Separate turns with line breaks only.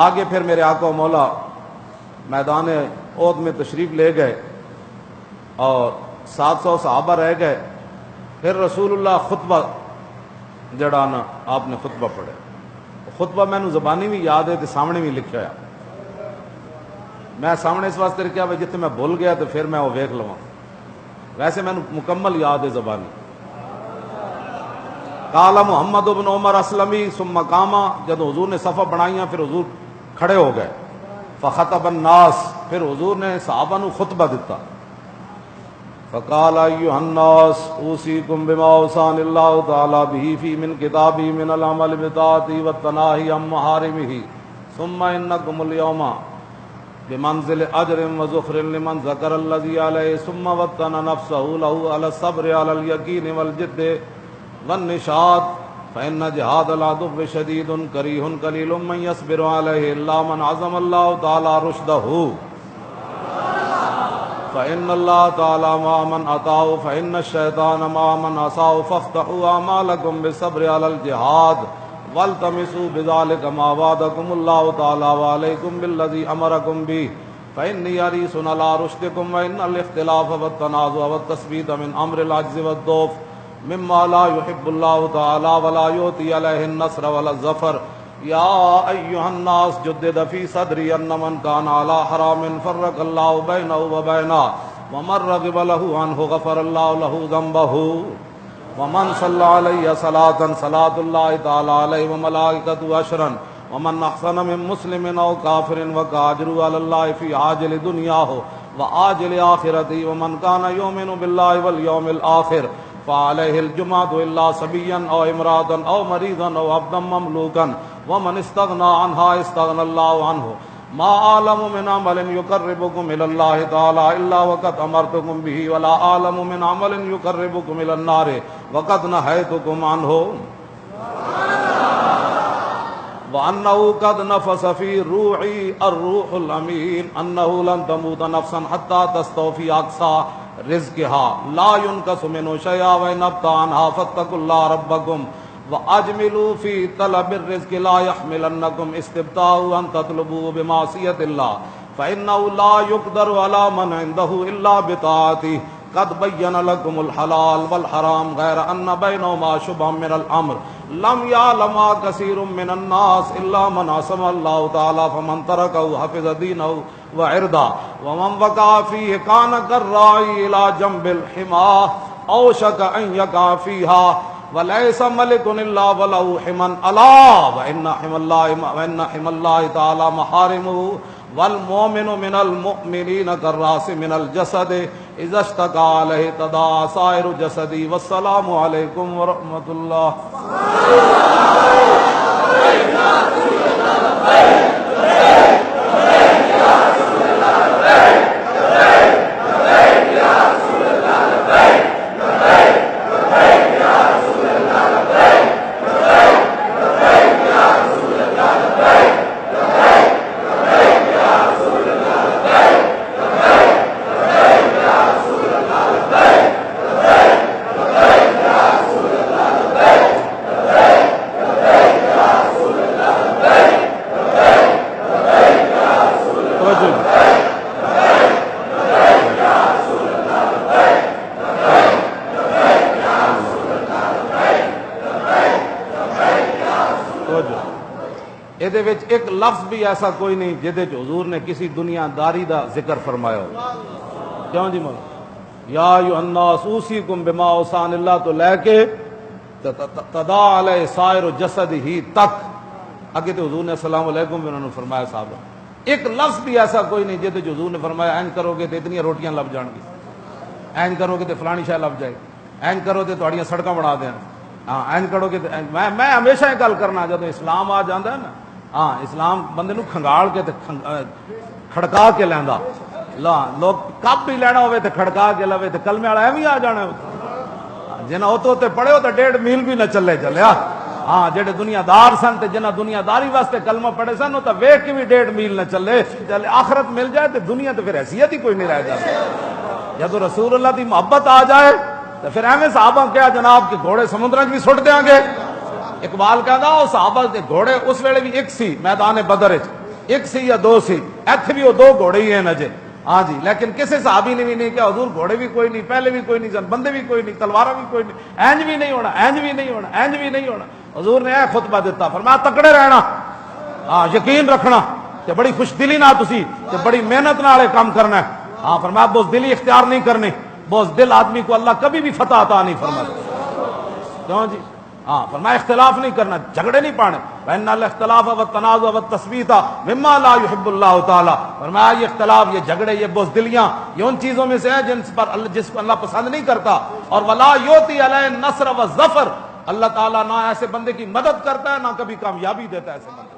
آگے پھر میرے آقا و مولا میدان احد میں تشریف لے گئے اور 700 صحابہ رہ گئے. پھر رسول اللہ خطبہ جڑا نا آپ نے خطبہ پڑھے. خطبہ مینوں زبانی بھی یاد ہے تے سامنے بھی لکھا ہے. میں سامنے اس واسطے رکھا بھائی جتنے میں بھول گیا تو پھر میں وہ ویکھ لواں. ویسے مینوں مکمل یاد ہے زبانی. قال محمد بن عمر اسلمی ثم قام. جب حضور نے صفحہ بنائیاں پھر حضور کھڑے ہو گئے. فخطب الناس. پھر حضور نے صحابہ نو خطبہ دیتا. فقال ایھا الناس اوصیکم بما اوصانی اللہ تعالی به فی من کتابہ من العمل بطاعتہ والتناہی عن محارمہ ثم انکم اليوم بمنزل اجر وذخر لمن ذکر الذی علیہ ثم وطن نفسہ له علی الصبر علی الیقین والجد والنشاط فإن جہاد العدو شدید کریہ قلیل من یصبر علیہ الا من عزم اللہ تعالی رشدہ فإن اللہ تعالی مع من اطاعہ فإن الشیطان مع من عصاہ فافتحوا اعمالکم بالصبر علی الجہاد والتمسوا بذلک ما وعدکم اللہ تعالی وعلیکم بالذی امرکم به فإنی حریص علی رشدکم وإن الاختلاف والتنازع والتثبیت من امر العجز والضعف مما لا يحب اللہ تعالی ولا یؤتی علیہ النصر ولا الظفر. یا ایھا الناس جدد فی صدری ان من کان علی حرام فرق اللہ بینہ وبینہ ومن رغب له عنہ غفر اللہ له ذنبہ ومن صلی علیہ صلاۃ صلاۃ اللہ تعالی علیہ وملائکۃ عشرا ومن احسن من مسلم او کافر وکاجر علی اللہ فی عاجل دنیاہ وآجل آخرتہ ومن کان یؤمن باللہ والیوم الآخر فعلیہ الجمعۃ الا صبیا او امرأۃ او مریضا او عبدا مملوکا ومن استغنى عنها استغنى اللہ عنہ. ما اعلم من عمل يقربكم الى الله تعالى الا وقد امرتكم به ولا اعلم من عمل يقربكم الى النار وقد نهيتكم عنه وانه قد نفس في روعي الروح الامين انه لن تموت نفسا حتى تستوفي اقصى رزقها لا ينقص منه شيئا وان ابطا عنها فاتقوا الله ربكم وَأَجْمِلُوا فِي طَلَبِ الرِّزْقِ لَا يَحْمِلَنَّكُمْ اسْتِبْطَاءً أَن تَطْلُبُوا بِمَعْصِيَةِ اللَّهِ فَإِنَّهُ لَا يُقْدَرُ عَلَى مَنْ عِندَهُ إِلَّا بِطَاعَتِهِ قَدْ بَيَّنَ لَكُمُ الْحَلَالَ وَالْحَرَامَ غَيْرَ أَنَّ بَيْنَهُمَا شُبْهًا مِنَ الْأَمْرِ لَمْ يَعْلَمْهَا كَثِيرٌ مِنَ النَّاسِ إِلَّا مَنْ عَصَمَ اللَّهُ تَعَالَى فَمَنْ تَرَكَهُ حَفِظَ دِينَهُ وَعِرْضَهُ وَمَنْ وَقَعَ فِيهِ كَانَ كَالرَّاعِي إِلَى جَنبِ الْحِمَاةِ أَوشَكَ أَنْ يَقَعَ فِيهَا وَلَيْسَ مَلِكٌ إِلَّا وَلَهُ حِمًى أَلَا وَإِنَّ حِمَى اللَّهِ تَعَالَى مَحَارِمُهُ وَالْمُؤْمِنُ مِنَ الْمُؤْمِنِينَ كَالرَّأْسِ مِنَ الْجَسَدِ إِذَا اشْتَكَى عَلَيْهِ تَدَاعَى سَائِرُ جَسَدِهِ. وَالسَّلَامُ عَلَيْكُمْ وَرَحْمَةُ یہ ایک لفظ بھی ایسا کوئی نہیں جہدے حضور نے کسی دنیا داری دا ذکر فرمایا ہو. کیوں جی مولا یا ایھا الناس اوصیکم بما اوصانی اللہ تو لے کے تداعی علیہ سائر جسدہ تک اگے تو حضور نے السلام علیکم بھی انہوں نے فرمایا. صاحب ایک لفظ بھی ایسا کوئی نہیں جہدے حضور نے فرمایا اینج کرو گے تو اتنی روٹیاں لب جان گی, اینج کرو گے تو فلانی شے لب جائے, اینج کرو تو تہاڈیاں سڑکاں بنا دیں, ہاں اینج کرو گے. میں ہمیشہ یہ گل کرنا جب اسلام آ جاتا ہے نا, ہاں اسلام بندے نو کھنگاڑ کے کھڑکا کے لیندا, لوگ کب بھی لینا ہوئے تے کھڑکا کے لوے تے کلمے والا ایویں آ جانا جنہ اوتو تے پڑھے ہو تے 1.5 میل بھی نہ چلیا. ہاں جڑے دنیا دار سن تے جنہ دنیا داری واسطے کلمہ پڑھے سن تو ویکھ کے بھی 1.5 میل نہ چلے. آخرت مل جائے تے دنیا تے پھر حیثیت ہی کوئی نہیں رہ جاتی. جب رسول اللہ دی محبت آ جائے تو پھر ایویں صحابہ کیا جناب کہ گھوڑے سمندر بھی سٹ دیاں گے, اقبال کہندا او صحابہ دے گھوڑے اس ویلے بھی ایک سی میدان بدر وچ، ایک سی یا دو سی، ایتھے بھی وہ دو گھوڑے ہی ہیں نجے، ہاں جی، لیکن کسی صحابی نے بھی نہیں کہا حضور گھوڑے بھی کوئی نہیں، پہلے بھی کوئی نہیں سن، بندے بھی کوئی نہیں، تلواریں بھی کوئی نہیں، اینج بھی نہیں ہونا، اینج بھی نہیں ہونا، اینج بھی نہیں ہونا۔ حضور نے اے خطبہ دیتا، فرمایا تکڑے رہنا، ہاں یقین رکھنا کہ بڑی خوش دلی نہ تسی کہ بڑی محنت نال یہ کام کرنا ہے، ہاں فرمایا بزدلی اختیار نہیں کرنی، بزدل آدمی کو اللہ کبھی بھی فتح عطا نہیں فرماتا، کیوں جی، ہاں فرمایا اختلاف نہیں کرنا، جھگڑے نہیں پانے، وَإِنَّ الْاخْتِلَافَ وَالتَّنَازُعَ وَالتَّثْبِيتَ مِمَّا لَا يُحِبُّ اللَّهُ تعالیٰ، فرمایا یہ اختلاف، یہ جھگڑے، یہ بزدلیاں، یہ ان چیزوں میں سے ہے جس کو اللہ پسند نہیں کرتا، اور وَلَا يُؤْتِي عَلَيْهِ النَّصْرَ وَالظَّفَرَ، اللہ تعالیٰ نہ ایسے بندے کی مدد کرتا ہے نہ کبھی کامیابی دیتا ہے ایسے بندے